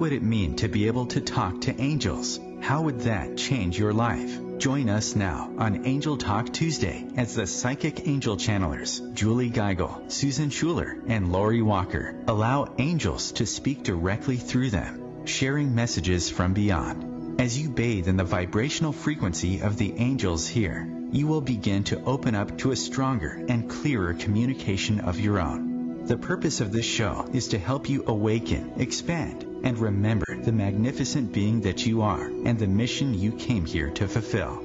What would it mean to be able to talk to angels? How would that change your life? Join us now on Angel Talk Tuesday as the psychic angel channelers, Julie Geigel, Susan Schuler, and Lori Walker, allow angels to speak directly through them, sharing messages from beyond. As you bathe in the vibrational frequency of the angels here, you will begin to open up to a stronger and clearer communication of your own. The purpose of this show is to help you awaken, expand, and remember the magnificent being that you are and the mission you came here to fulfill.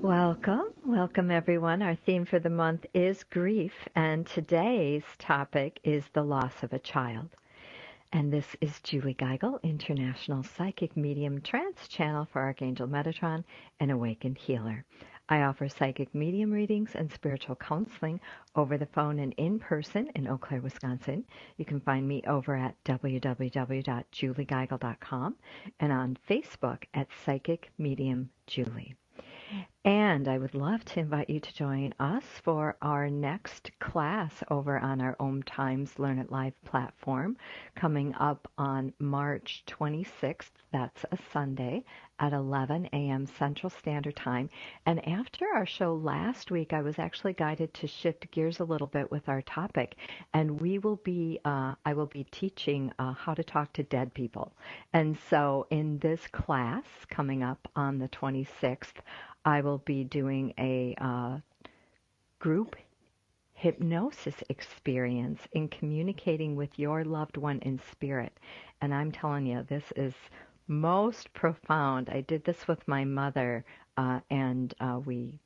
Welcome everyone. Our theme for the month is grief, and today's topic is the loss of a child. And this is Julie Geigel, International Psychic Medium Trance Channel for Archangel Metatron and Awakened Healer. I offer psychic medium readings and spiritual counseling over the phone and in person in Eau Claire, Wisconsin. You can find me over at www.juliegeigel.com and on Facebook at Psychic Medium Julie. And I would love to invite you to join us for our next class over on our OMTimes Learn It Live platform coming up on March 26th. That's a Sunday at 11 a.m. Central Standard Time. And after our show last week, I was actually guided to shift gears a little bit with our topic. And I will be teaching how to talk to dead people. And so in this class coming up on the 26th, I will be doing a group hypnosis experience in communicating with your loved one in spirit. And I'm telling you, this is most profound. I did this with my mother, and we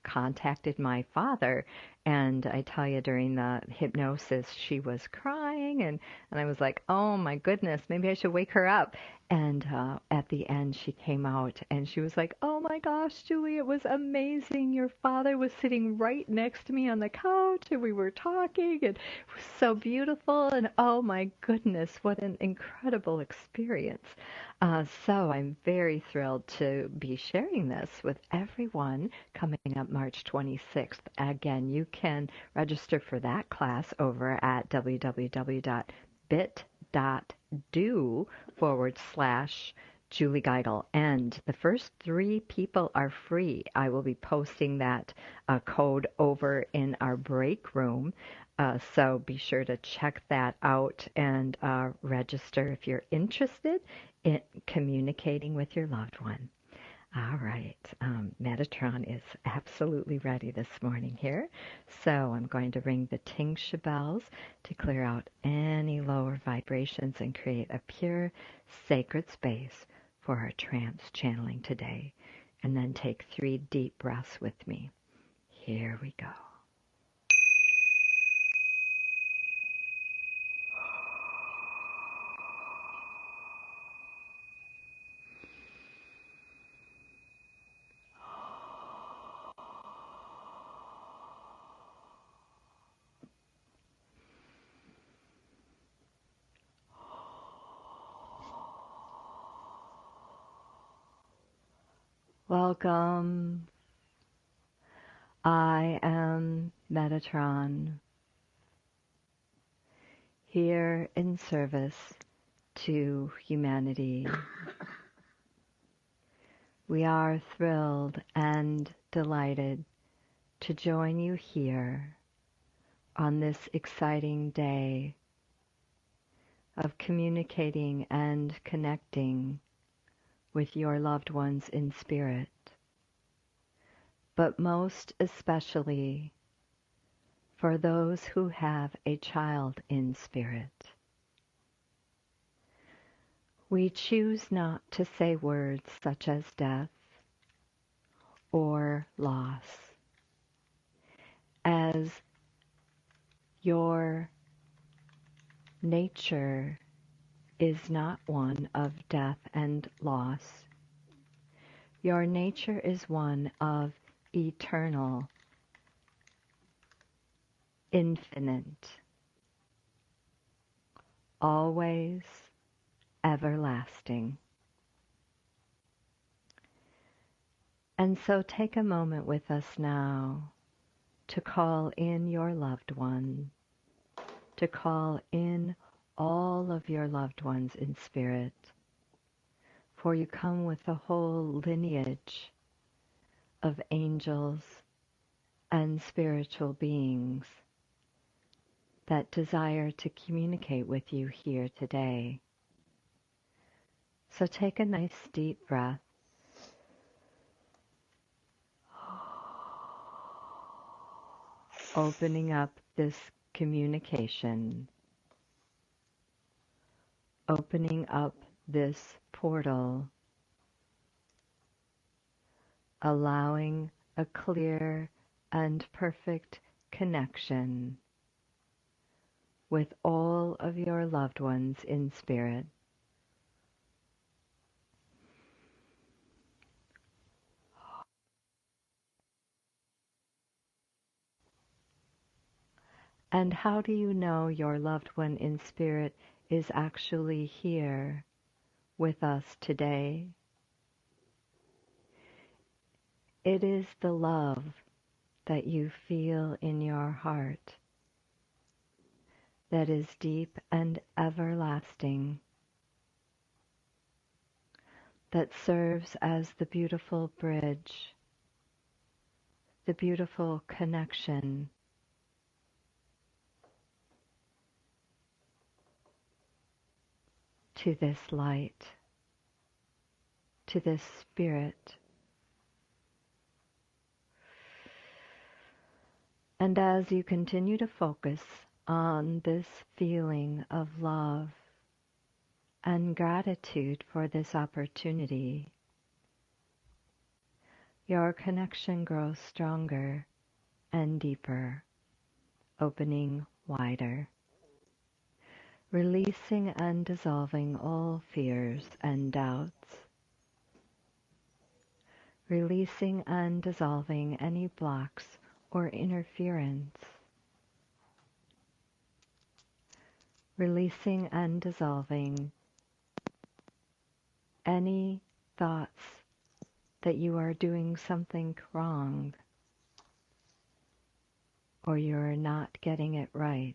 contacted my father, and I tell you, during the hypnosis, she was crying, and I was like, oh my goodness, maybe I should wake her up. And at the end, she came out, and she was like, oh my gosh, Julie, it was amazing. Your father was sitting right next to me on the couch, and we were talking, and it was so beautiful, and oh my goodness, what an incredible experience. So I'm very thrilled to be sharing this with everyone coming up March 26th. Again, you can register for that class over at www.bit.do/Julie Geigel. And the first 3 people are free. I will be posting that code over in our break room. So be sure to check that out and register if you're interested in communicating with your loved one. All right, Metatron is absolutely ready this morning here. So I'm going to ring the tingsha bells to clear out any lower vibrations and create a pure, sacred space for our trance channeling today. And then take 3 deep breaths with me. Here we go. Welcome. I am Metatron, here in service to humanity. We are thrilled and delighted to join you here on this exciting day of communicating and connecting with your loved ones in spirit, but most especially for those who have a child in spirit. We choose not to say words such as death or loss, as your nature is not one of death and loss. Your nature is one of eternal, infinite, always everlasting. And so take a moment with us now to call in your loved one, to call in all of your loved ones in spirit, for you come with a whole lineage of angels and spiritual beings that desire to communicate with you here today. So take a nice deep breath. Opening up this communication, opening up this portal, allowing a clear and perfect connection with all of your loved ones in spirit. And how do you know your loved one in spirit is actually here with us today? It is the love that you feel in your heart that is deep and everlasting, that serves as the beautiful bridge, the beautiful connection to this light, to this spirit. And as you continue to focus on this feeling of love and gratitude for this opportunity, your connection grows stronger and deeper, opening wider, releasing and dissolving all fears and doubts, releasing and dissolving any blocks or interference, releasing and dissolving any thoughts that you are doing something wrong or you're not getting it right.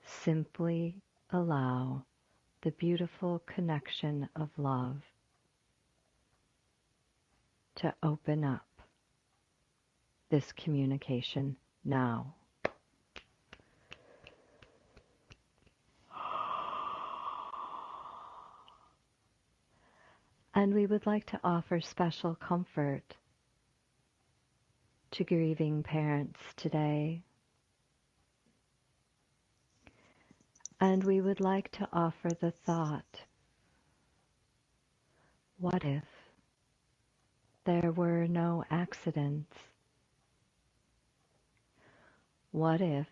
Simply allow the beautiful connection of love to open up this communication now. And we would like to offer special comfort to grieving parents today. And we would like to offer the thought, what if there were no accidents? What if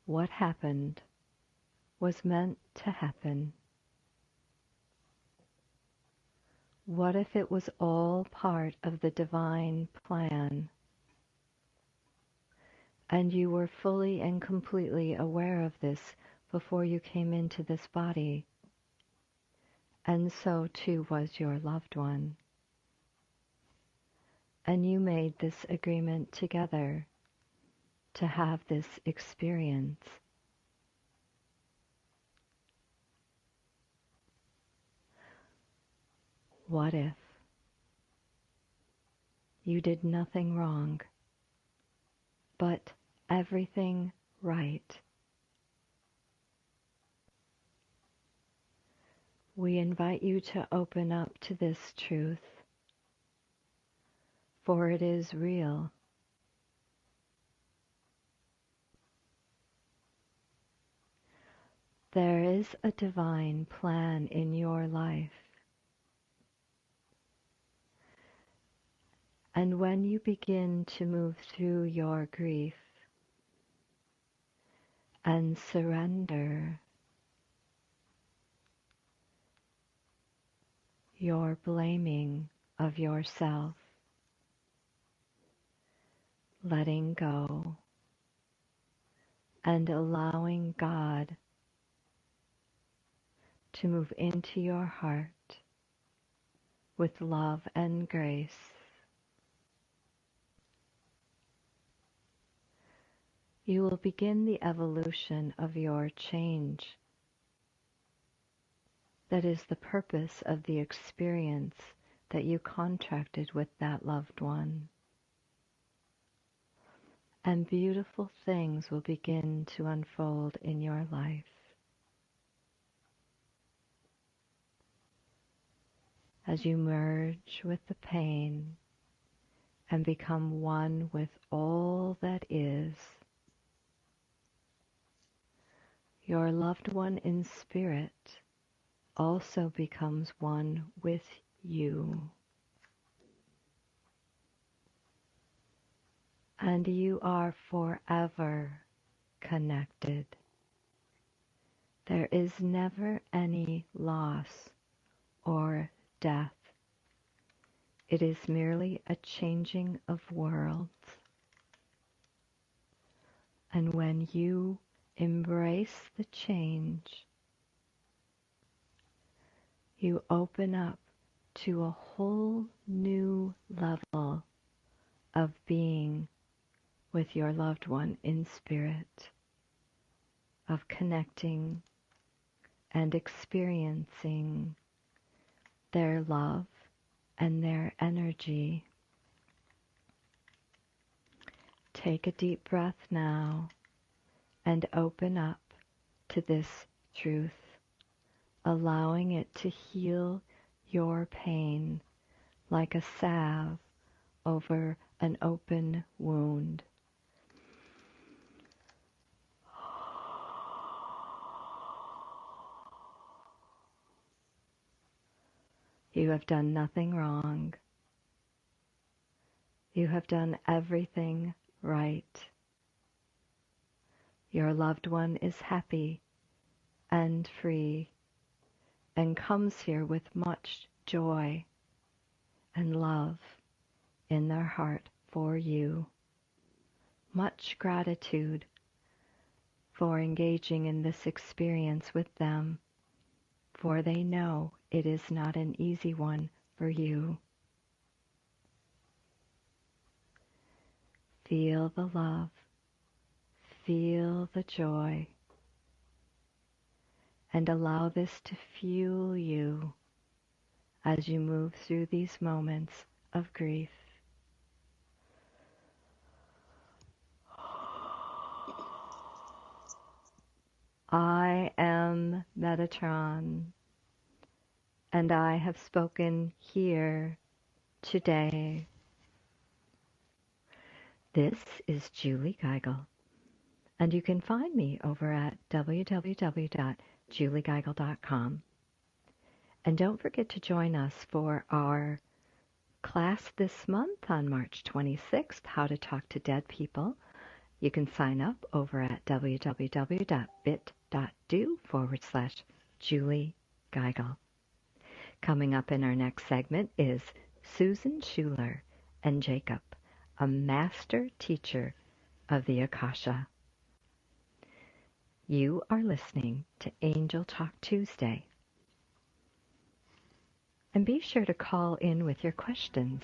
what happened was meant to happen? What if it was all part of the divine plan, and you were fully and completely aware of this before you came into this body, and so too was your loved one, and you made this agreement together to have this experience? What if you did nothing wrong, but everything right? We invite you to open up to this truth, for it is real. There is a divine plan in your life. And when you begin to move through your grief and surrender your blaming of yourself, letting go and allowing God to move into your heart with love and grace, you will begin the evolution of your change. That is the purpose of the experience that you contracted with that loved one. And beautiful things will begin to unfold in your life. As you merge with the pain and become one with all that is, your loved one in spirit also becomes one with you. And you are forever connected. There is never any loss or death. It is merely a changing of worlds. And when you embrace the change, you open up to a whole new level of being with your loved one in spirit, of connecting and experiencing their love and their energy. Take a deep breath now and open up to this truth, allowing it to heal your pain like a salve over an open wound. You have done nothing wrong. You have done everything right. Your loved one is happy and free and comes here with much joy and love in their heart for you. Much gratitude for engaging in this experience with them, for they know it is not an easy one for you. Feel the love, feel the joy, and allow this to fuel you as you move through these moments of grief. I am Metatron, and I have spoken here today. This is Julie Geigel, and you can find me over at www.juliegeigel.com. And don't forget to join us for our class this month on March 26th, How to Talk to Dead People. You can sign up over at www.bit.do/Julie Geigel. Coming up in our next segment is Susan Schuler and Jacob, a master teacher of the Akasha. You are listening to Angel Talk Tuesday. And be sure to call in with your questions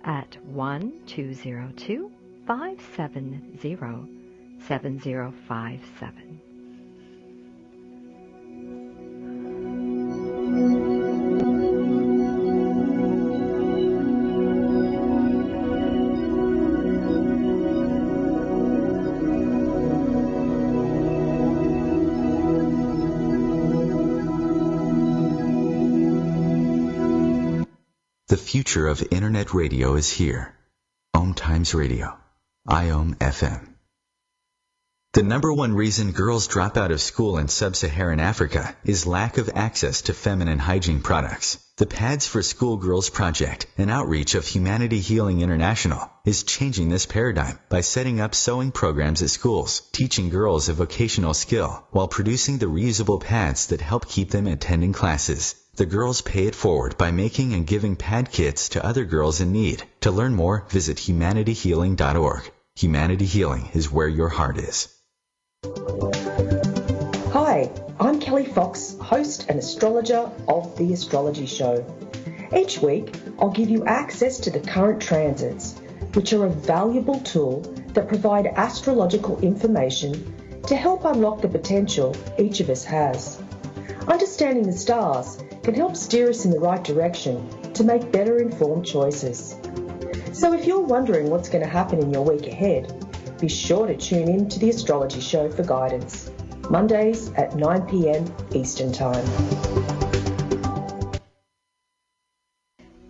at 1-202-570-7057. The future of Internet radio is here. OMTimes Radio, IOM FM. The number one reason girls drop out of school in sub-Saharan Africa is lack of access to feminine hygiene products. The Pads for Schoolgirls Project, an outreach of Humanity Healing International, is changing this paradigm by setting up sewing programs at schools, teaching girls a vocational skill, while producing the reusable pads that help keep them attending classes. The girls pay it forward by making and giving pad kits to other girls in need. To learn more, visit humanityhealing.org. Humanity Healing is where your heart is. Hi, I'm Kelly Fox, host and astrologer of The Astrology Show. Each week, I'll give you access to the current transits, which are a valuable tool that provide astrological information to help unlock the potential each of us has. Understanding the stars can help steer us in the right direction to make better informed choices. So if you're wondering what's going to happen in your week ahead, be sure to tune in to the Astrology Show for guidance, Mondays at 9 p.m. Eastern Time.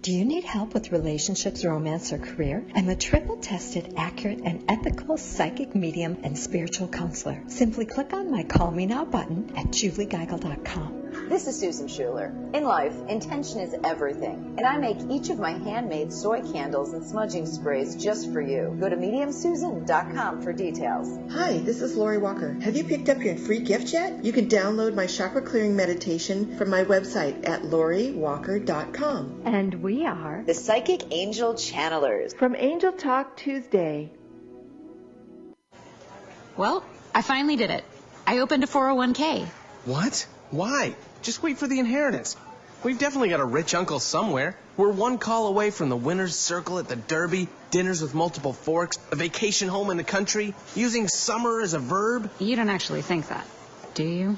Do you need help with relationships, romance, or career? I'm a triple-tested, accurate, and ethical psychic medium and spiritual counselor. Simply click on my Call Me Now button at juliegeigel.com. This is Susan Schuler. In life, intention is everything, and I make each of my handmade soy candles and smudging sprays just for you. Go to mediumsusan.com for details. Hi, this is Lori Walker. Have you picked up your free gift yet? You can download my chakra clearing meditation from my website at loriwalker.com. And we are The Psychic Angel Channelers from Angel Talk Tuesday. Well, I finally did it. I opened a 401k. What? Why? Just wait for the inheritance. We've definitely got a rich uncle somewhere. We're one call away from the winner's circle at the Derby, dinners with multiple forks, a vacation home in the country, using summer as a verb. You don't actually think that, do you?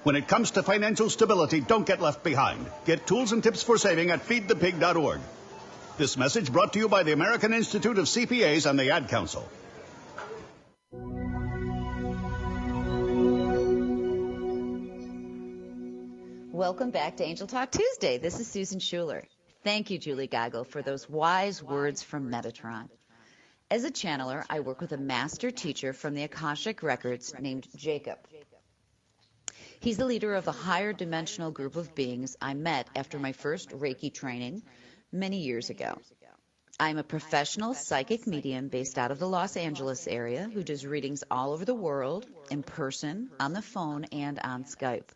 When it comes to financial stability, don't get left behind. Get tools and tips for saving at feedthepig.org. This message brought to you by the American Institute of CPAs and the Ad Council. Welcome back to Angel Talk Tuesday. This is Susan Schuler. Thank you, Julie Geigel, for those wise words from Metatron. As a channeler, I work with a master teacher from the Akashic Records named Jacob. He's the leader of a higher dimensional group of beings I met after my first Reiki training many years ago. I'm a professional psychic medium based out of the Los Angeles area who does readings all over the world, in person, on the phone, and on Skype.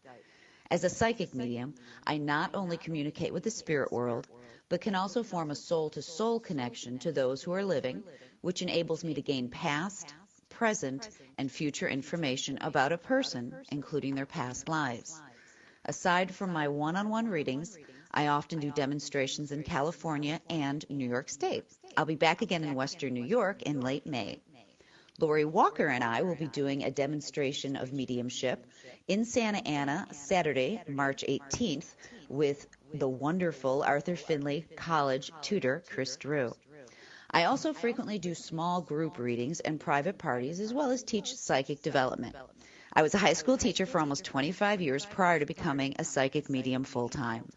As a psychic medium, I not only communicate with the spirit world, but can also form a soul-to-soul connection to those who are living, which enables me to gain past, present, and future information about a person, including their past lives. Aside from my one-on-one readings, I often do demonstrations in California and New York State. I'll be back again in Western New York in late May. Lori Walker and I will be doing a demonstration of mediumship in Santa Ana Saturday, March 18th, with the wonderful Arthur Findlay College tutor, Chris Drew. I also frequently do small group readings and private parties, as well as teach psychic development. I was a high school teacher for almost 25 years prior to becoming a psychic medium full-time.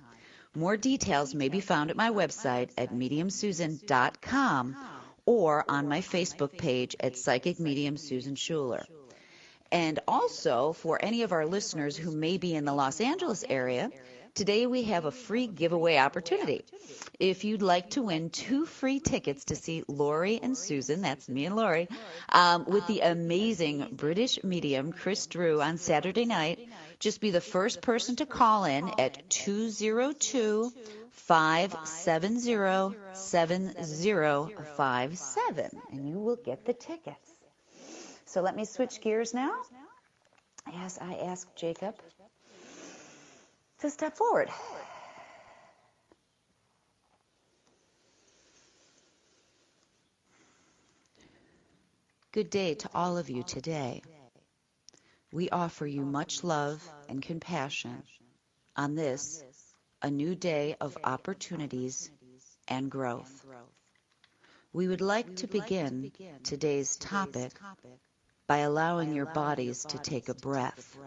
More details may be found at my website at mediumsusan.com or on my Facebook page at Psychic Medium Susan Schuler. And also, for any of our listeners who may be in the Los Angeles area, today we have a free giveaway opportunity. If you'd like to win 2 free tickets to see Lori and Susan, that's me and Lori, with the amazing British medium Chris Drew on Saturday night, just be the first person to call in at 202-570-7057, and you will get the tickets. So let me switch gears now as I ask Jacob to step forward. Good day to all of you today. We offer you much love and compassion on this, a new day of opportunities and growth. We would like to begin today's topic by allowing your bodies to take a breath.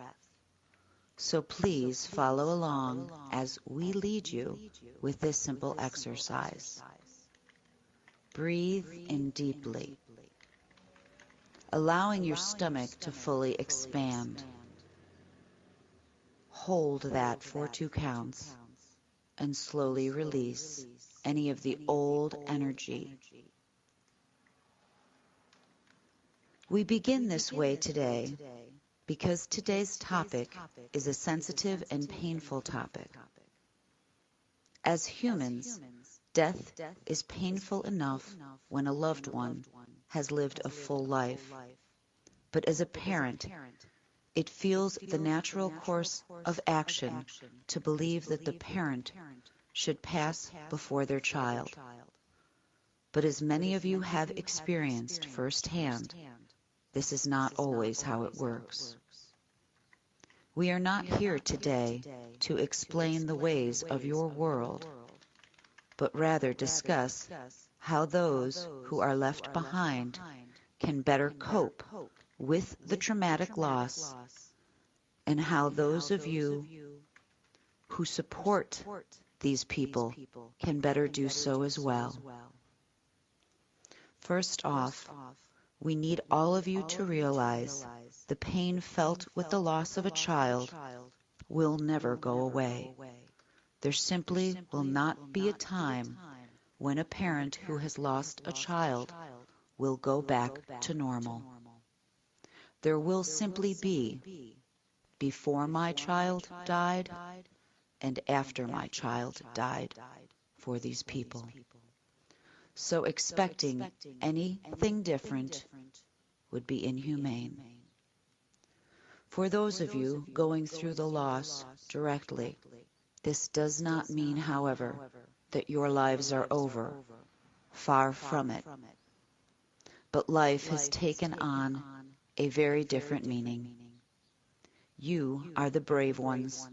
So please follow along as we lead you with this simple exercise. Breathe in deeply, allowing your stomach to fully expand. Hold that for 2 counts and slowly release any of the old energy. We begin this way today because today's topic is a sensitive and painful topic. As humans, death is painful enough when a loved one has lived a full life. But as a parent, it feels the natural course of action to believe that the parent should pass before their child. But as many of you have experienced firsthand, this is not always how it works. We are not here today to explain the ways of your world, but rather discuss how those who are left behind can better cope with the traumatic loss, and how those of you who support these people can better do so as well. First off, we need all of you to realize the pain felt with the loss of a child will never go away. There simply will not be a time when a parent who has lost a child will go back to normal. There will simply be before my child died and after my child died for these people. So expecting anything different would be inhumane. For those of you going through the loss directly, this does not mean, however, that your lives are over. Far from it. But life has taken on a very different meaning. You are the brave ones,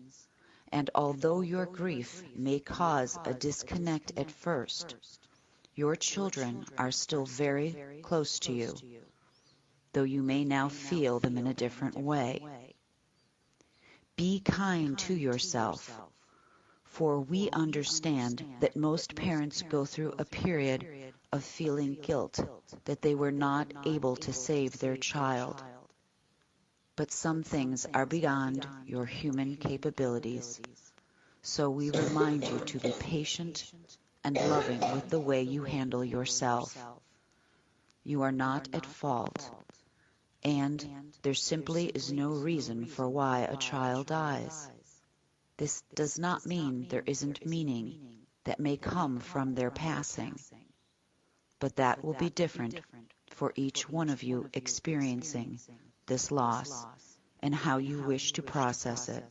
and although your grief may cause a disconnect at first, your children are still very close to you, though you may now feel them in a different way. Be kind to yourself, for we understand that most parents go through a period of feeling guilt that they were not able to save their child. But some things are beyond your human capabilities, so we remind you to be patient and loving with the way you handle yourself. You are not at fault, and there simply is no reason for why a child dies. This does not mean there isn't meaning that may come from their passing, but that will be different for each one of you experiencing this loss and how you wish to process it.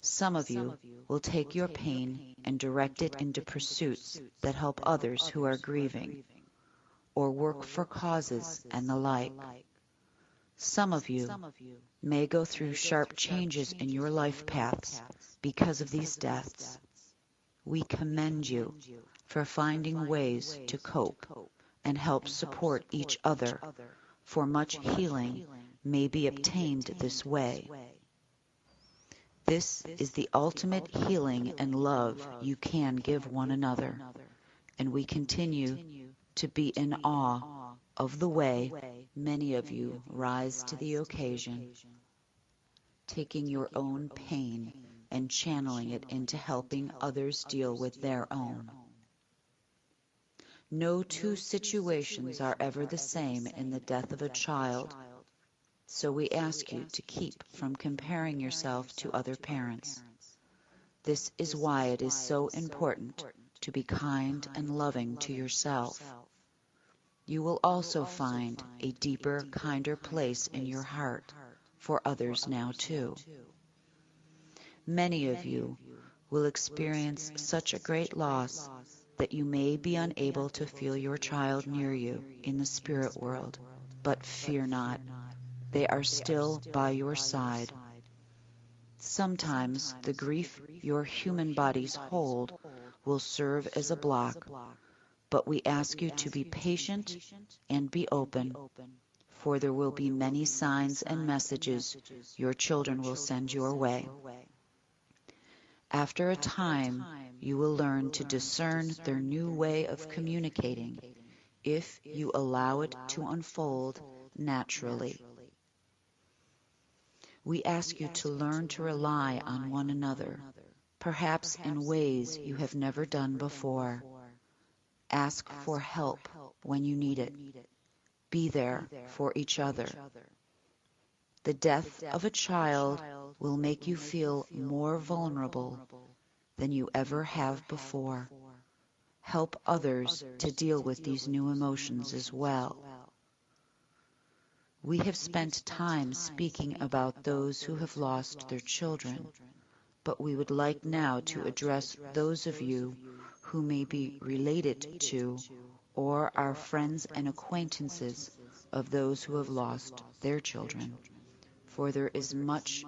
Some of you will take your pain and direct it into pursuits that help others who are grieving, or work for causes and the like. Some of you may go through sharp changes in your life paths because of these deaths. We commend you for finding ways to cope and help support each other, for much healing may be obtained this way. This is the ultimate healing and love you can give one another, and we continue to be in awe of the way many of you rise to the occasion, taking your own pain and channeling it into helping others deal with their own. No two situations are ever the same in the death of a child, so we ask you to keep from comparing yourself to other parents. This is why it is so important to be kind and loving to yourself. You will also find a deeper, kinder place in your heart for others now too. Many of you will experience such a great loss that you may be unable to feel your child near you in the spirit world, but fear not. They are still by your side. Sometimes the grief your human bodies hold will serve as a block, but we ask you to be patient and be open, for there will be many signs and messages your children will send your way. After a time, you will learn to discern their new way of communicating if you allow it to unfold naturally. We ask you to learn to rely on one another, perhaps in ways you have never done before. Ask for help when you need it. Be there for each other. The death of a child will make you feel more vulnerable than you ever have before. Help others to deal with these new emotions as well. We have spent time speaking about those who have lost their children, but we would like now to address those of you who may be related to or are friends and acquaintances of those who have lost their children, for there is much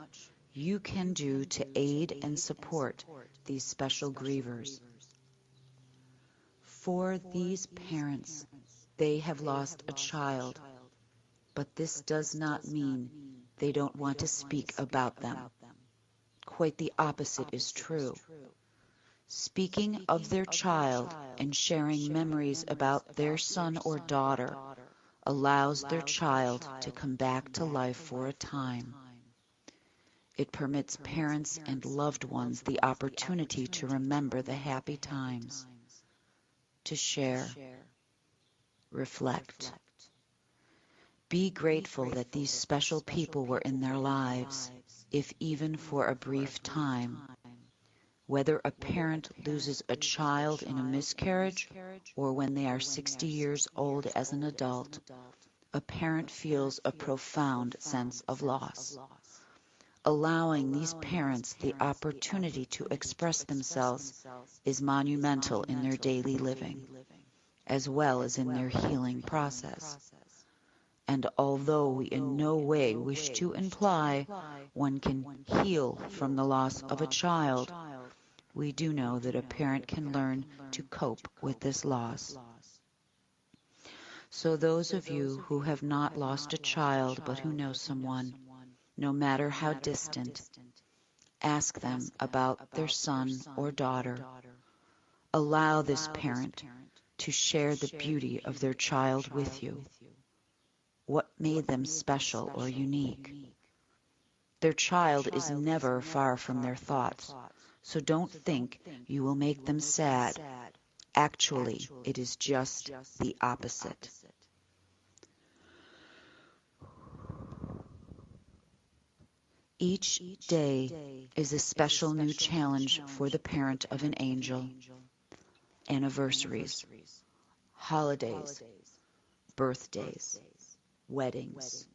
you can do to aid and support these special grievers. For these parents, they have lost a child, but this does not mean they don't want to speak about them. Quite the opposite is true. Speaking of their child and sharing memories about their son or daughter allows their child to come back to life for a time. It permits parents and loved ones the opportunity to remember the happy times, to share, reflect. Be grateful that these special people were in their lives, if even for a brief time. Whether a parent loses a child in a miscarriage or when they are 60 years old as an adult, a parent feels a profound sense of loss. Allowing these parents the opportunity to express themselves is monumental in their daily living, as well as in their healing process. And although we in no way wish to imply one can heal from the loss of a child, we do know that a parent can learn to cope with this loss. So those of you who have not lost a child but who know someone, no matter how distant, ask them about their son or daughter. Allow this parent to share the beauty of their child with you. What made them special or unique? Their child is never far from their thoughts, so don't think you will make them sad. Actually, it is just the opposite. Each day is a special new challenge for the parent of an angel. Anniversaries, holidays, birthdays, weddings,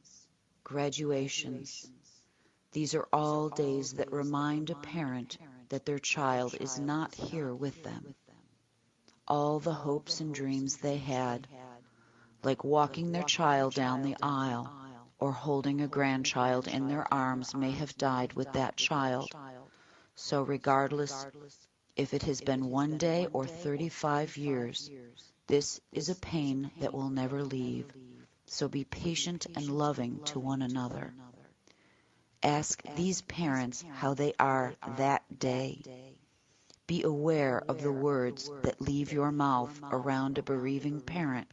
graduations. These are all days that remind a parent that their child is not here with them. All the hopes and dreams they had, like walking their child down the aisle or holding a grandchild in their arms, may have died with that child. So regardless if it has been one day or 35 years, this is a pain that will never leave. So be patient and loving to one another. Ask these parents how they are that day. Be aware of the words that leave your mouth around a bereaving parent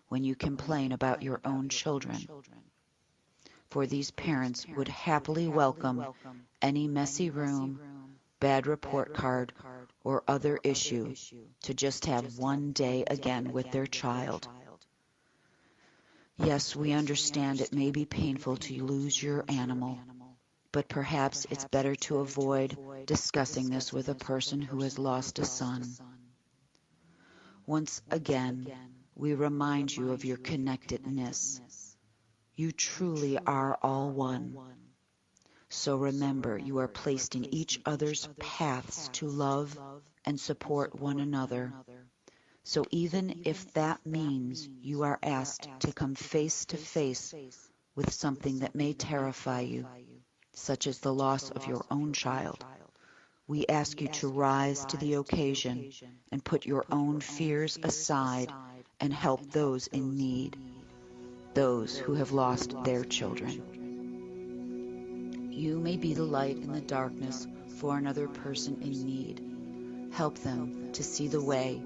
when you complain about your own children. For these parents would happily welcome any messy room, bad report card, or other issue to just have one day again with their child. Yes, we understand it may be painful to lose your animal, but perhaps it's better to avoid discussing this with a person who has lost a son. Once again, we remind you of your connectedness. You truly are all one. So remember, you are placed in each other's paths to love and support one another. So even if that means you are asked to come face to face with something that may terrify you, such as the loss of your own child, we ask you to rise to the occasion and put your own fears aside and help those in need, those who have lost their children. You may be the light in the darkness for another person in need. Help them to see the way,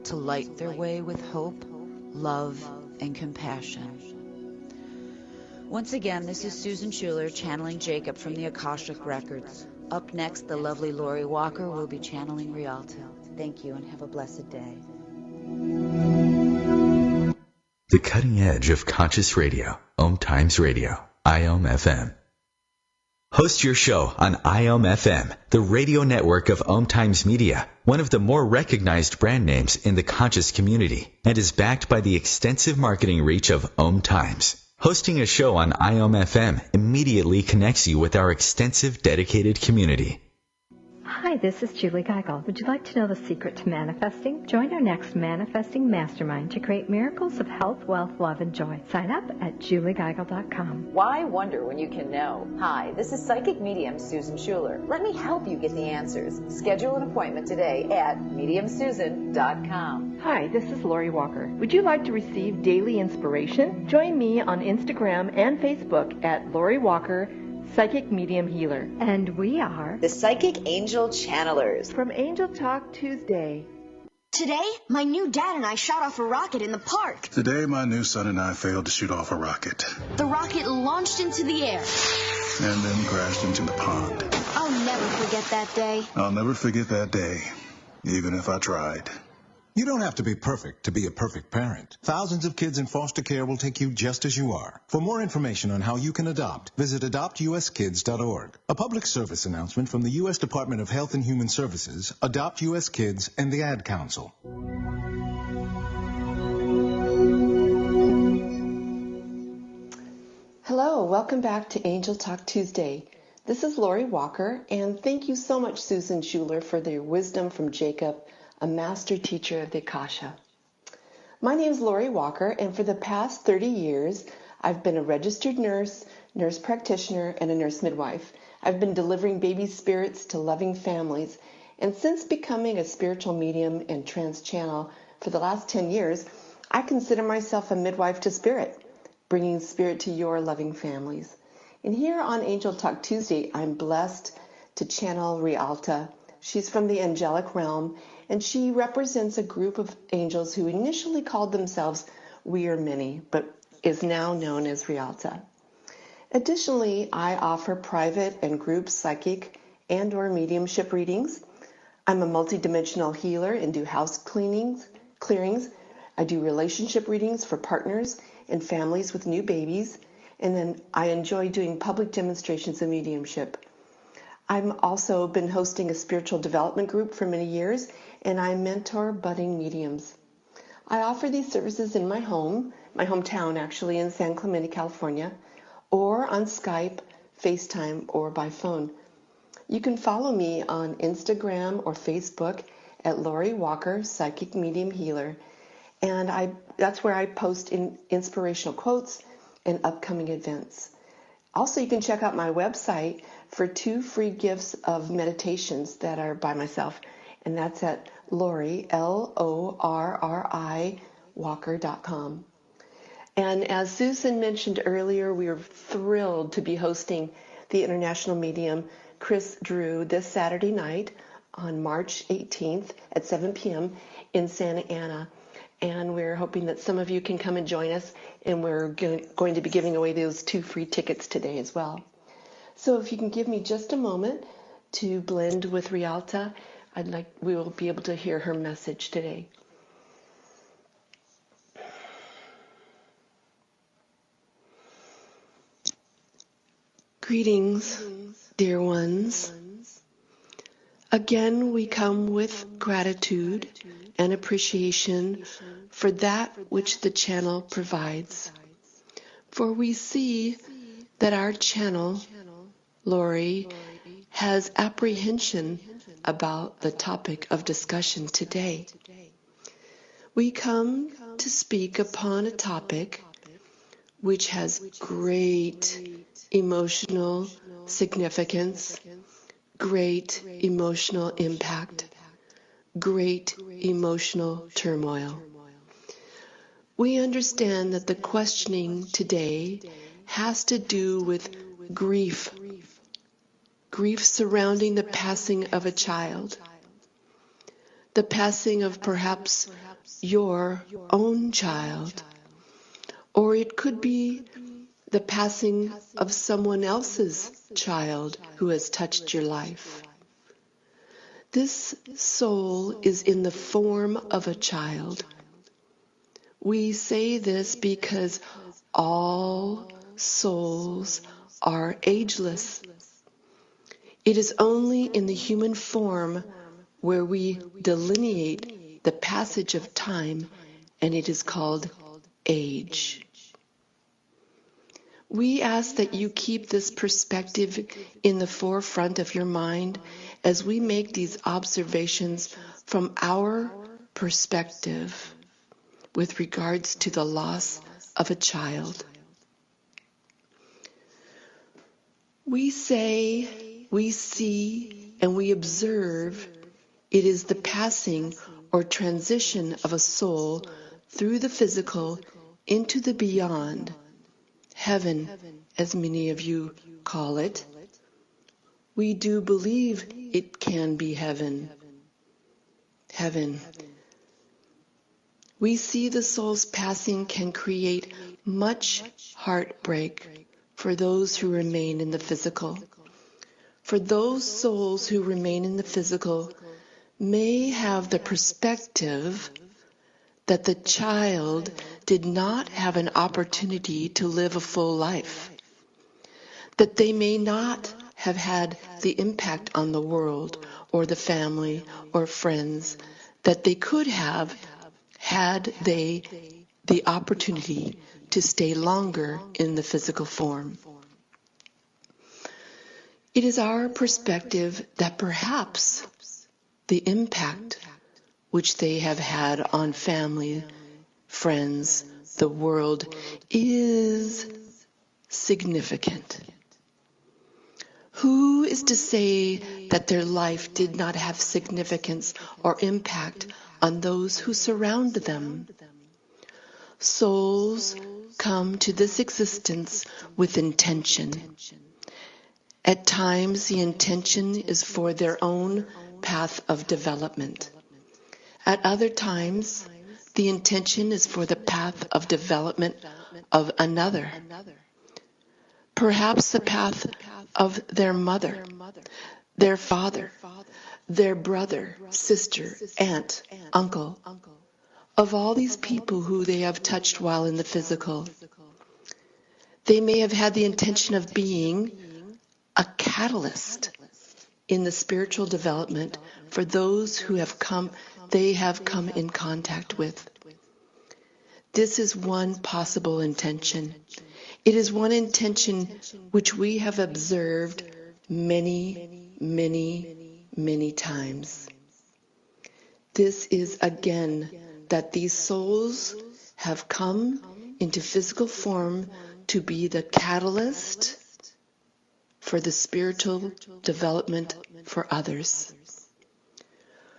to light their way with hope, love, and compassion. Once again, this is Susan Schuler channeling Jacob from the Akashic Records. Up next, the lovely Lori Walker will be channeling Rialto. Thank you and have a blessed day. The cutting edge of conscious radio, OMTimes Radio, IOM FM. Host your show on IOM FM, the radio network of OMTimes Media, one of the more recognized brand names in the conscious community, and is backed by the extensive marketing reach of OMTimes. Hosting a show on IOM FM immediately connects you with our extensive dedicated community. Hi, this is Julie Geigel. Would you like to know the secret to manifesting? Join our next Manifesting Mastermind to create miracles of health, wealth, love, and joy. Sign up at juliegeigel.com. Why wonder when you can know? Hi, this is psychic medium Susan Schuler. Let me help you get the answers. Schedule an appointment today at mediumsusan.com. Hi, this is Lori Walker. Would you like to receive daily inspiration? Join me on Instagram and Facebook at Lori Walker, Psychic Medium Healer. And we are The Psychic Angel Channelers. From Angel Talk Tuesday. Today, my new dad and I shot off a rocket in the park. Today, my new son and I failed to shoot off a rocket. The rocket launched into the air. And then crashed into the pond. I'll never forget that day. I'll never forget that day, even if I tried. You don't have to be perfect to be a perfect parent. Thousands of kids in foster care will take you just as you are. For more information on how you can adopt, visit adoptuskids.org. A public service announcement from the U.S. Department of Health and Human Services, Adopt U.S. Kids, and the Ad Council. Hello, welcome back to Angel Talk Tuesday. This is Lori Walker, and thank you so much, Susan Schuler, for the wisdom from Jacob, a master teacher of the Akasha. My name is Lori Walker, and for the past 30 years, I've been a registered nurse, nurse practitioner, and a nurse midwife. I've been delivering baby spirits to loving families, and since becoming a spiritual medium and trance channel for the last 10 years, I consider myself a midwife to spirit, bringing spirit to your loving families. And here on Angel Talk Tuesday, I'm blessed to channel Rialta. She's from the angelic realm, and she represents a group of angels who initially called themselves We Are Many, but is now known as Rialta. Additionally, I offer private and group psychic and or mediumship readings. I'm a multidimensional healer and do house clearings. I do relationship readings for partners and families with new babies, and then I enjoy doing public demonstrations of mediumship. I've also been hosting a spiritual development group for many years, and I mentor budding mediums. I offer these services in my hometown actually, in San Clemente, California, or on Skype, FaceTime, or by phone. You can follow me on Instagram or Facebook at Lori Walker, Psychic Medium Healer, and that's where I post inspirational quotes and upcoming events. Also, you can check out my website for 2 free gifts of meditations that are by myself, and that's at Lori, Lorri, Walker.com. And as Susan mentioned earlier, we are thrilled to be hosting the international medium Chris Drew this Saturday night on March 18th at 7 p.m. in Santa Ana. And we're hoping that some of you can come and join us, and we're going to be giving away those 2 free tickets today as well. So if you can give me just a moment to blend with Rialta, we will be able to hear her message today. Greetings, dear ones. Again, we come with gratitude and appreciation for that which the channel provides. For we see that our channel, Lori, has apprehension about the topic of discussion today. We come to speak upon a topic which has great emotional significance, great emotional impact, great emotional turmoil. We understand that the questioning today has to do with grief surrounding the passing of a child, the passing of perhaps your own child, or it could be the passing of someone else's child who has touched your life. This soul is in the form of a child. We say this because all souls are ageless. It is only in the human form where we delineate the passage of time, and it is called age. We ask that you keep this perspective in the forefront of your mind as we make these observations from our perspective with regards to the loss of a child. We say, we see, and we observe it is the passing or transition of a soul through the physical into the beyond, heaven, as many of you call it. We do believe it can be heaven. Heaven. We see the soul's passing can create much heartbreak for those who remain in the physical. For those souls who remain in the physical may have the perspective that the child did not have an opportunity to live a full life, that they may not have had the impact on the world or the family or friends that they could have had they the opportunity to stay longer in the physical form. It is our perspective that perhaps the impact which they have had on family, friends, the world is significant. Who is to say that their life did not have significance or impact on those who surround them? Souls come to this existence with intention. At times, the intention is for their own path of development. At other times, the intention is for the path of development of another. Perhaps the path of their mother, their father, their brother, sister, aunt, uncle, of all these people who they have touched while in the physical. They may have had the intention of being a catalyst in the spiritual development for those who have come in contact with. This is one possible intention. It is one intention which we have observed many, many, many times. This is again that these souls have come into physical form to be the catalyst for the spiritual development for others.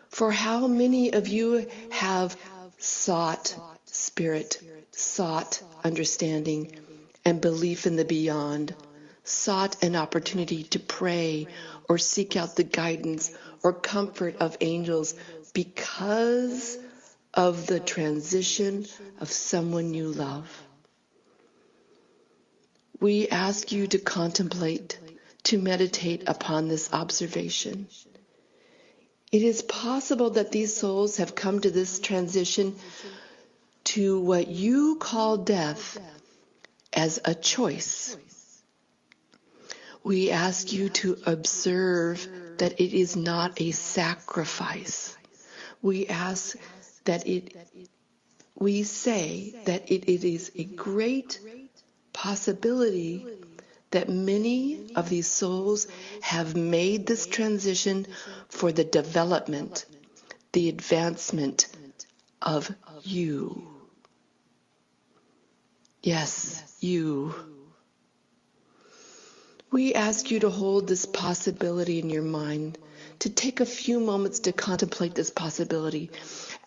For how many of you have sought spirit, sought understanding and belief in the beyond, sought an opportunity to pray or seek out the guidance or comfort of angels because of the transition of someone you love? We ask you to contemplate, to meditate upon this observation. It is possible that these souls have come to this transition to what you call death as a choice. We ask you to observe that it is not a sacrifice. We ask that we say that it is a great possibility that many of these souls have made this transition for the development, the advancement of you. Yes, you. We ask you to hold this possibility in your mind, to take a few moments to contemplate this possibility.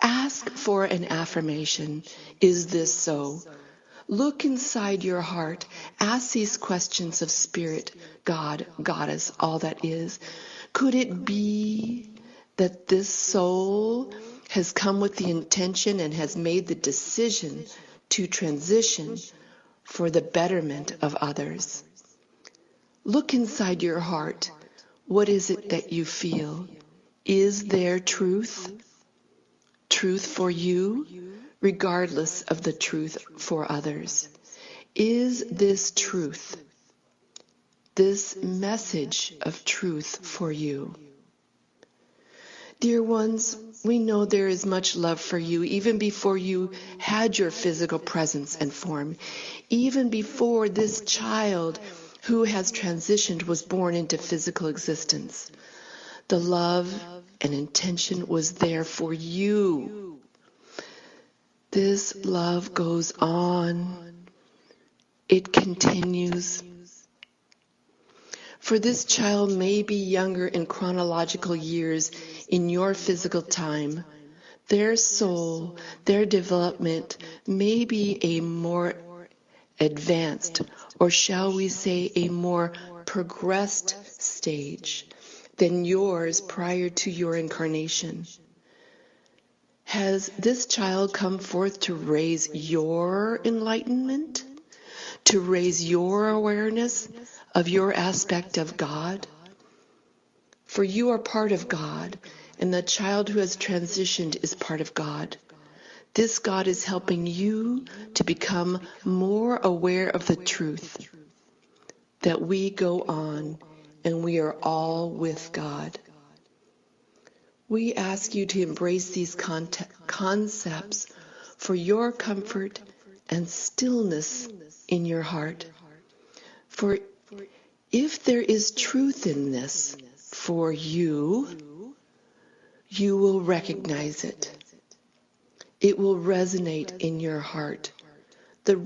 Ask for an affirmation. Is this so? Look inside your heart. Ask these questions of spirit, God, goddess, all that is. Could it be that this soul has come with the intention and has made the decision to transition for the betterment of others? Look inside your heart. What is it that you feel? Is there truth? Truth for you, regardless of the truth for others. Is this truth? This message of truth for you? Dear ones, we know there is much love for you even before you had your physical presence and form, even before this child who has transitioned was born into physical existence. The love and intention was there for you. This love goes on. It continues. For this child may be younger in chronological years in your physical time. Their soul, their development may be a more advanced, or shall we say a more progressed stage than yours prior to your incarnation. Has this child come forth to raise your enlightenment? To raise your awareness of your aspect of God? For you are part of God, and the child who has transitioned is part of God. This God is helping you to become more aware of the truth that we go on and we are all with God. We ask you to embrace these concepts for your comfort and stillness in your heart. For if there is truth in this for you, you will recognize it. It will resonate in your heart. The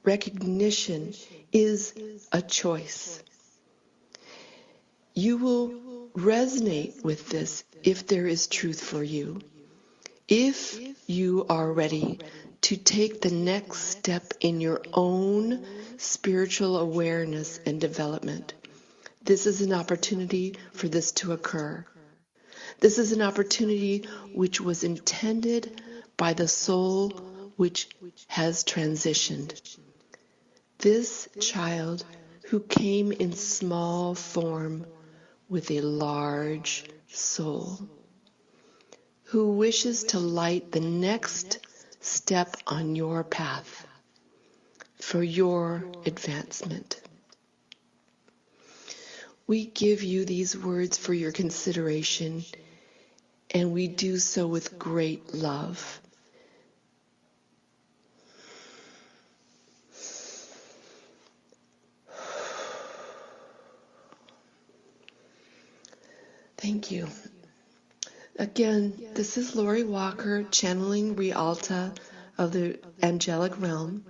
recognition is a choice. You will resonate with this if there is truth for you. If you are ready to take the next step in your own spiritual awareness and development, this is an opportunity for this to occur. This is an opportunity which was intended by the soul which has transitioned. This child who came in small form with a large soul, who wishes to light the next step on your path for your advancement. We give you these words for your consideration, and we do so with great love. Thank you. Again, this is Lori Walker, channeling Rialta of the angelic realm.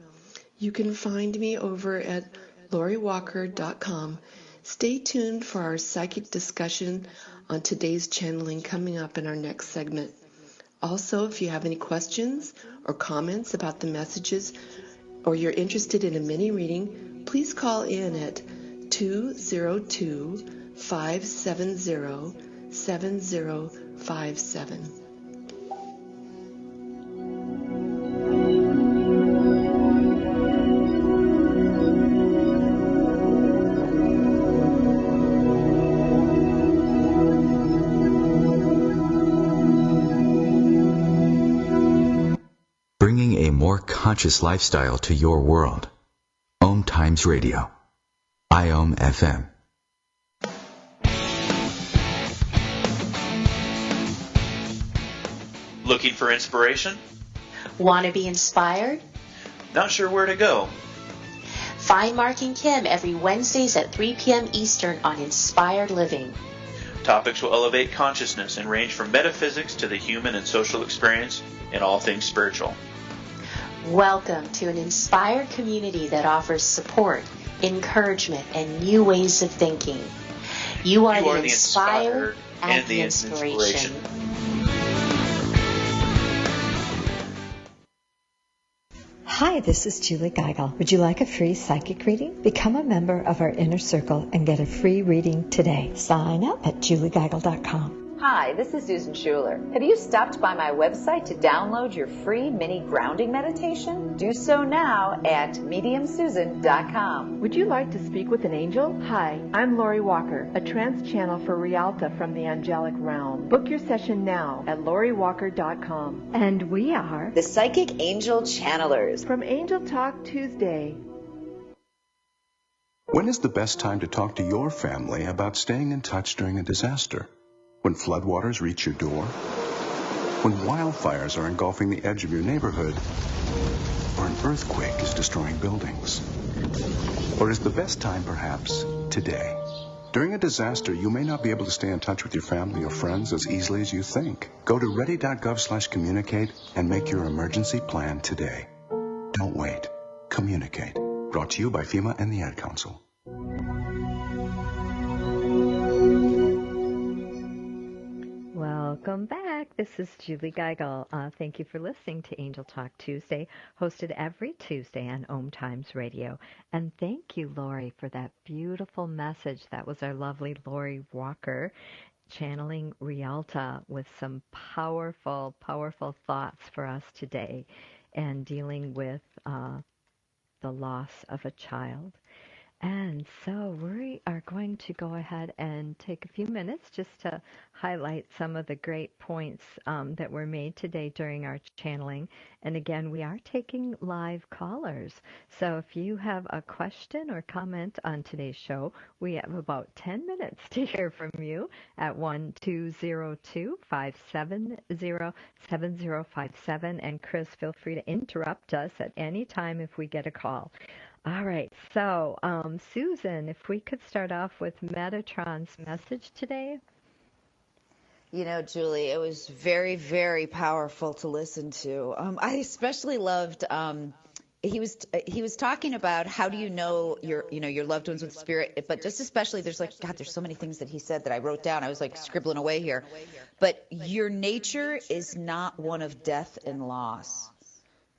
You can find me over at loriwalker.com. Stay tuned for our psychic discussion on today's channeling coming up in our next segment. Also, if you have any questions or comments about the messages, or you're interested in a mini reading, please call in at 202-570-7057. Bringing a more conscious lifestyle to your world. OMTimes Radio. IOM FM. Looking for inspiration? Want to be inspired? Not sure where to go? Find Mark and Kim every Wednesdays at 3 p.m. Eastern on Inspired Living. Topics will elevate consciousness and range from metaphysics to the human and social experience and all things spiritual. Welcome to an inspired community that offers support, encouragement, and new ways of thinking. You are the inspired and the inspiration. Hi, this is Julie Geigel. Would you like a free psychic reading? Become a member of our inner circle and get a free reading today. Sign up at juliegeigel.com. Hi, this is Susan Schuler. Have you stopped by my website to download your free mini grounding meditation? Do so now at mediumsusan.com. Would you like to speak with an angel? Hi, I'm Lori Walker, a trance channel for Rialta from the angelic realm. Book your session now at loriwalker.com. And we are the Psychic Angel Channelers from Angel Talk Tuesday. When is the best time to talk to your family about staying in touch during a disaster? When floodwaters reach your door? When wildfires are engulfing the edge of your neighborhood? Or an earthquake is destroying buildings? Or is the best time perhaps today? During a disaster, you may not be able to stay in touch with your family or friends as easily as you think. Go to ready.gov/communicate and make your emergency plan today. Don't wait. Communicate. Brought to you by FEMA and the Ad Council. Welcome back. This is Julie Geigel. Thank you for listening to Angel Talk Tuesday, hosted every Tuesday on OMTimes Radio. And thank you, Lori, for that beautiful message. That was our lovely Lori Walker, channeling Rialta with some powerful, powerful thoughts for us today and dealing with the loss of a child. And so we are going to go ahead and take a few minutes just to highlight some of the great points that were made today during our channeling. And again, we are taking live callers. So if you have a question or comment on today's show, we have about 10 minutes to hear from you at 1-202-570-7057. And Chris, feel free to interrupt us at any time if we get a call. All right, so Susan, if we could start off with Metatron's message today. You know, Julie, it was very, very powerful to listen to. I especially loved. He was talking about how do you know your loved ones with spirit, but just especially there's so many things that he said that I wrote down. I was like scribbling away here, but your nature is not one of death and loss.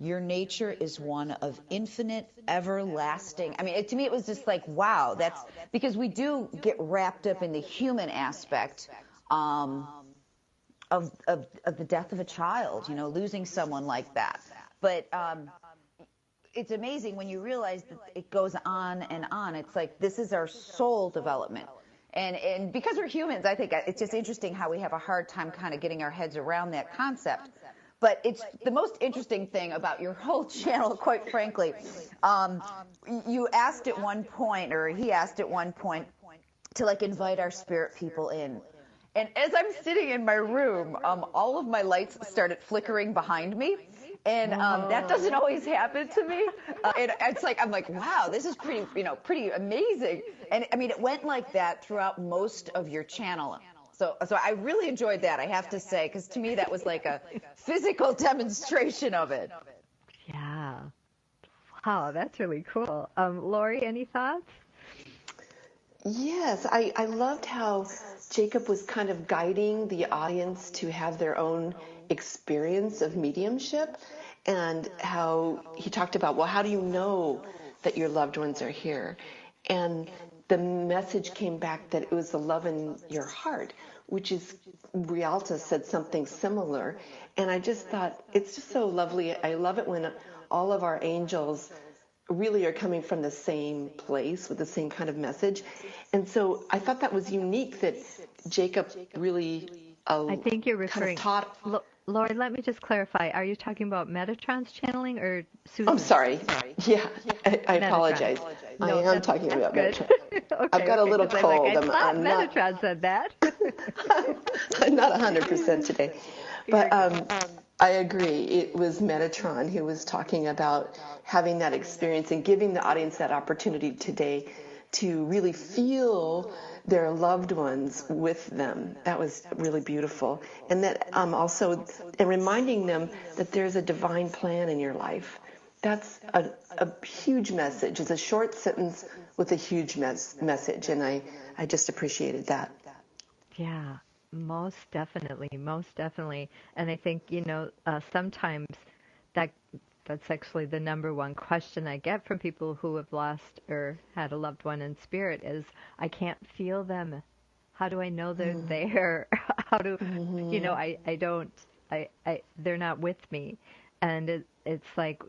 Your nature is one of infinite, everlasting. I mean, to me, it was just like, wow, that's because we do get wrapped up in the human aspect of the death of a child, losing someone like that. But it's amazing when you realize that it goes on and on. It's like this is our soul development. And because we're humans, I think it's just interesting how we have a hard time kind of getting our heads around that concept. But it's the most interesting thing about your whole channel, quite frankly. You asked at one point, or he asked at one point, to invite our spirit people in. And as I'm sitting in my room, all of my lights started flickering behind me. And that doesn't always happen to me. And it's like, I'm like, wow, this is pretty amazing. And I mean, it went like that throughout most of your channel. So I really enjoyed that, I have to say, because to me that was like a physical demonstration of it. Yeah. Wow, that's really cool. Lori, any thoughts? Yes, I loved how Jacob was kind of guiding the audience to have their own experience of mediumship, and how he talked about, well, how do you know that your loved ones are here? And the message came back that it was the love in your heart, which is, Rialta said something similar. And I just thought, it's just so lovely. I love it when all of our angels really are coming from the same place with the same kind of message. And so I thought that was unique that Jacob really I think you're referring, kind of taught. Lori, let me just clarify. Are you talking about Metatron's channeling or Susan? I'm sorry. Yeah, I apologize. No, I am talking about Metatron. Okay, I've got a little cold. I thought Metatron said that. I'm not 100% today. But I agree. It was Metatron who was talking about having that experience and giving the audience that opportunity today to really feel their loved ones with them. That was really beautiful. And that also, and reminding them that there's a divine plan in your life. That's a huge message. It's a short sentence with a huge message, and I just appreciated that. Yeah, most definitely. And I think, sometimes that's actually the number one question I get from people who have lost or had a loved one in spirit is, I can't feel them. How do I know they're there? How do, they're not with me. And it's like,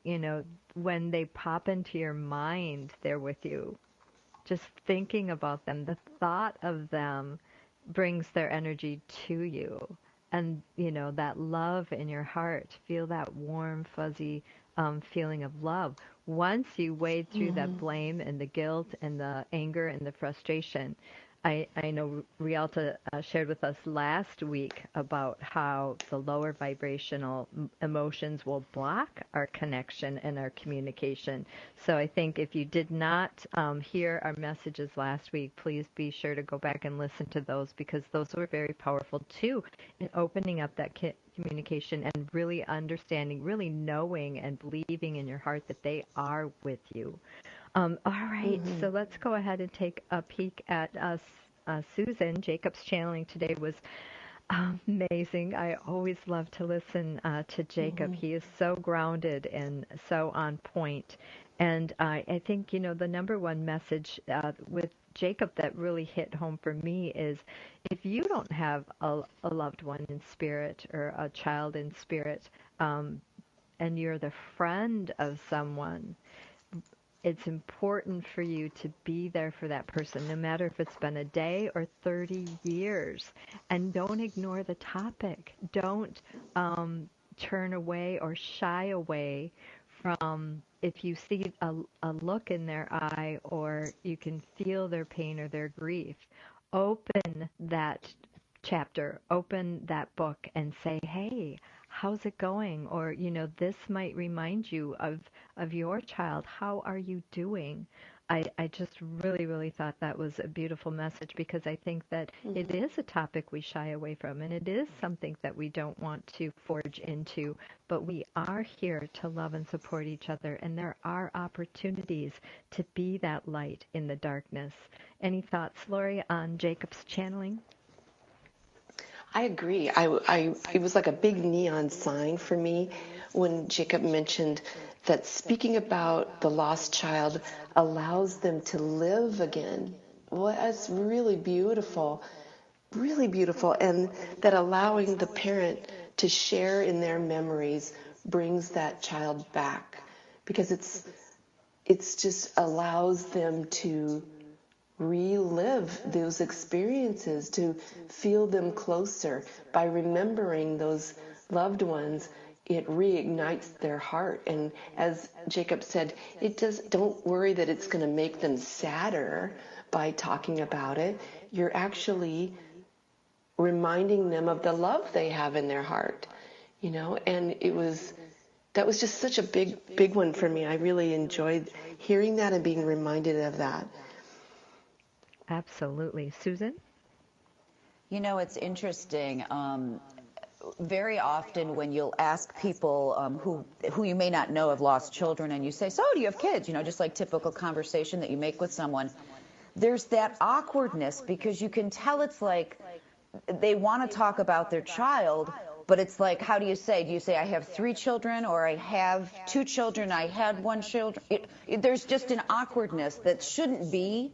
when they pop into your mind, they're with you. Just thinking about them, the thought of them brings their energy to you. And, that love in your heart, feel that warm, fuzzy feeling of love. Once you wade through that blame and the guilt and the anger and the frustration, I know Rialta shared with us last week about how the lower vibrational emotions will block our connection and our communication. So I think if you did not hear our messages last week, please be sure to go back and listen to those, because those were very powerful too in opening up that communication and really understanding, really knowing and believing in your heart that they are with you. All right, so let's go ahead and take a peek at Susan. Jacob's channeling today was amazing. I always love to listen to Jacob. He is so grounded and so on point. And I think, the number one message with Jacob that really hit home for me is, if you don't have a loved one in spirit or a child in spirit, and you're the friend of someone, it's important for you to be there for that person, no matter if it's been a day or 30 years. And don't ignore the topic. Don't turn away or shy away from, if you see a look in their eye or you can feel their pain or their grief. Open that chapter, open that book and say, hey, how's it going? Or, this might remind you of your child. How are you doing? I just really, really thought that was a beautiful message, because I think that it is a topic we shy away from, and it is something that we don't want to forge into, but we are here to love and support each other, and there are opportunities to be that light in the darkness. Any thoughts, Lori, on Jacob's channeling? I agree. It was like a big neon sign for me when Jacob mentioned that speaking about the lost child allows them to live again. Well, that's really beautiful, and that allowing the parent to share in their memories brings that child back, because it's just allows them to relive those experiences, to feel them closer. By remembering those loved ones, it reignites their heart. And as Jacob said, don't worry that it's going to make them sadder by talking about it. You're actually reminding them of the love they have in their heart, and that was just such a big one for me. I really enjoyed hearing that and being reminded of that. Absolutely. Susan? It's interesting. Very often when you'll ask people who you may not know have lost children, and you say, so do you have kids? Just like typical conversation that you make with someone. There's that awkwardness, because you can tell it's like they want to talk about their child, but it's like, how do you say? Do you say, I have 3 children, or I have 2 children, I had 1 child? There's just an awkwardness that shouldn't be.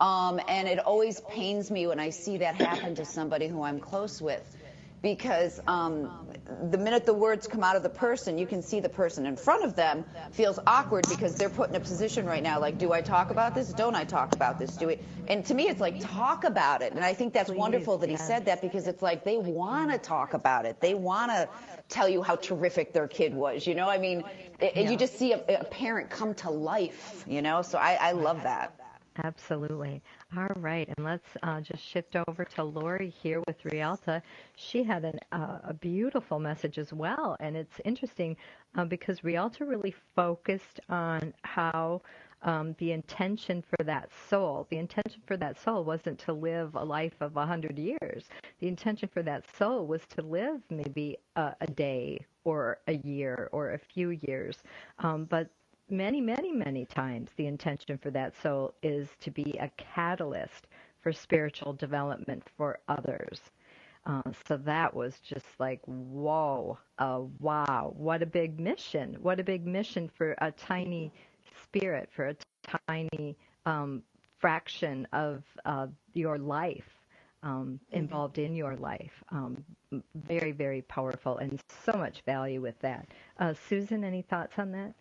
And it always pains me when I see that happen to somebody who I'm close with, because the minute the words come out of the person, you can see the person in front of them feels awkward, because they're put in a position right now like, do I talk about this? Don't I talk about this? And to me, it's like, talk about it. And I think that's wonderful that he said that, because it's like they want to talk about it. They want to tell you how terrific their kid was. You just see a parent come to life, so I love that. Absolutely. All right, and let's just shift over to Lori here with Rialta. She had a beautiful message as well, and it's interesting because Rialta really focused on how the intention for that soul wasn't to live a life of 100 years. The intention for that soul was to live maybe a day or a year or a few years, but many, many, many times the intention for that soul is to be a catalyst for spiritual development for others. So that was just like, whoa, wow, what a big mission. What a big mission for a tiny spirit, for a tiny fraction of your life involved in your life. Very, very powerful, and so much value with that. Susan, any thoughts on that?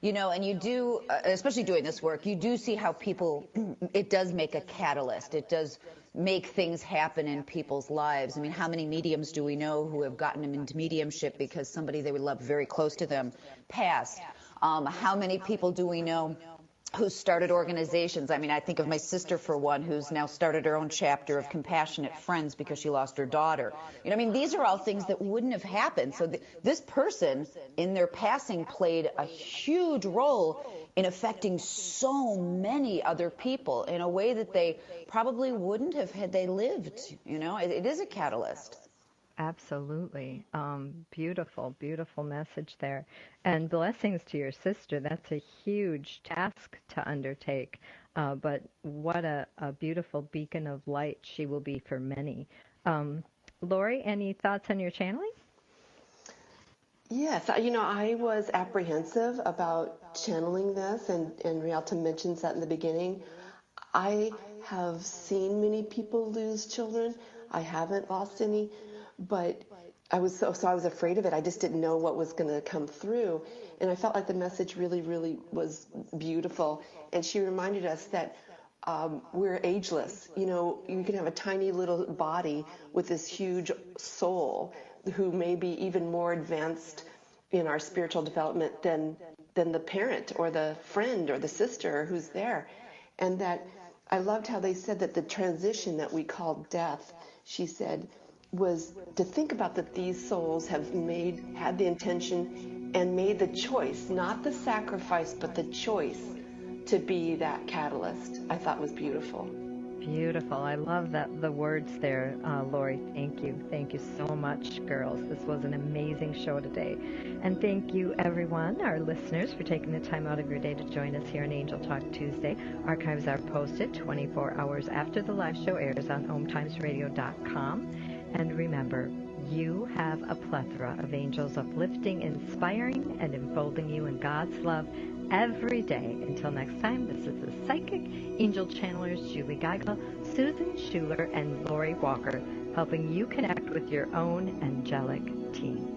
And you do, especially doing this work, you do see how people, it does make a catalyst. It does make things happen in people's lives. I mean, how many mediums do we know who have gotten them into mediumship because somebody they would love very close to them passed? How many people do we know who started organizations. I mean, I think of my sister, for one, who's now started her own chapter of Compassionate Friends because she lost her daughter. You know, I mean, these are all things that wouldn't have happened. So this person, in their passing, played a huge role in affecting so many other people in a way that they probably wouldn't have had they lived. You know, it is a catalyst. Absolutely. Beautiful, beautiful message there. And blessings to your sister. That's a huge task to undertake. But what a beautiful beacon of light she will be for many. Lori, any thoughts on your channeling? Yes, you know, I was apprehensive about channeling this, and Rialta mentions that in the beginning. I have seen many people lose children. I haven't lost any, but I was I was afraid of it. I just didn't know what was going to come through, and I felt like the message really, really was beautiful. And she reminded us that we're ageless. You know, you can have a tiny little body with this huge soul who may be even more advanced in our spiritual development than the parent or the friend or the sister who's there. And that I loved how they said that the transition that we call death, she said, was to think about that these souls have had the intention and made the choice, not the sacrifice, but the choice to be that catalyst. I thought was beautiful. Beautiful. I love the words there, Lori. Thank you. Thank you so much, girls. This was an amazing show today. And thank you, everyone, our listeners, for taking the time out of your day to join us here on Angel Talk Tuesday. Archives are posted 24 hours after the live show airs on OMTimesRadio.com. And remember, you have a plethora of angels uplifting, inspiring, and enfolding you in God's love every day. Until next time, this is the Psychic Angel Channelers Julie Geigel, Susan Schuler, and Lori Walker, helping you connect with your own angelic team.